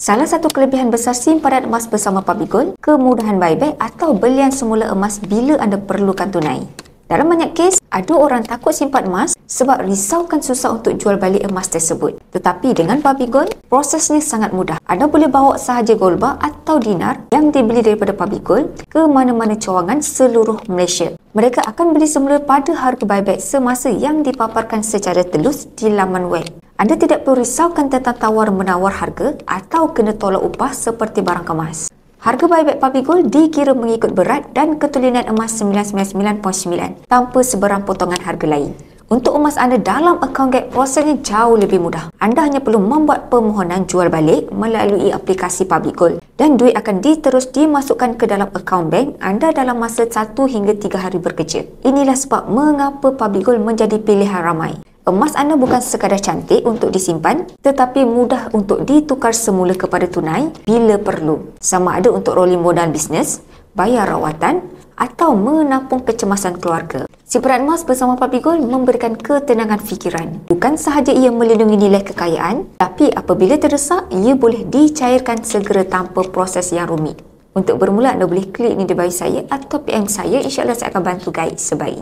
Salah satu kelebihan besar simpanan emas bersama Puppy Gold, kemudahan buyback atau belian semula emas bila anda perlukan tunai. Dalam banyak kes, ada orang takut simpan emas sebab risaukan susah untuk jual balik emas tersebut. Tetapi dengan Puppy Gold, prosesnya sangat mudah. Anda boleh bawa sahaja gold bar atau dinar yang dibeli daripada Puppy Gold ke mana-mana cawangan seluruh Malaysia. Mereka akan beli semula pada harga buyback semasa yang dipaparkan secara telus di laman web. Anda tidak perlu risaukan tentang tawar-menawar harga atau kena tolak upah seperti barang kemas. Harga buyback Puppy Gold dikira mengikut berat dan ketulinan emas 999.9 tanpa seberang potongan harga lain. Untuk emas anda dalam akaun gap, prosesnya jauh lebih mudah. Anda hanya perlu membuat permohonan jual balik melalui aplikasi Puppy Gold dan duit akan diterus dimasukkan ke dalam akaun bank anda dalam masa 1 hingga 3 hari bekerja. Inilah sebab mengapa Puppy Gold menjadi pilihan ramai. Emas anda bukan sekadar cantik untuk disimpan, tetapi mudah untuk ditukar semula kepada tunai bila perlu. Sama ada untuk rolling modal bisnes, bayar rawatan atau menapung kecemasan keluarga. Simpanan emas bersama Puppy Gold memberikan ketenangan fikiran. Bukan sahaja ia melindungi nilai kekayaan, tapi apabila terdesak, ia boleh dicairkan segera tanpa proses yang rumit. Untuk bermula, anda boleh klik ni di bio saya atau PM saya. InsyaAllah saya akan bantu guide sebaik.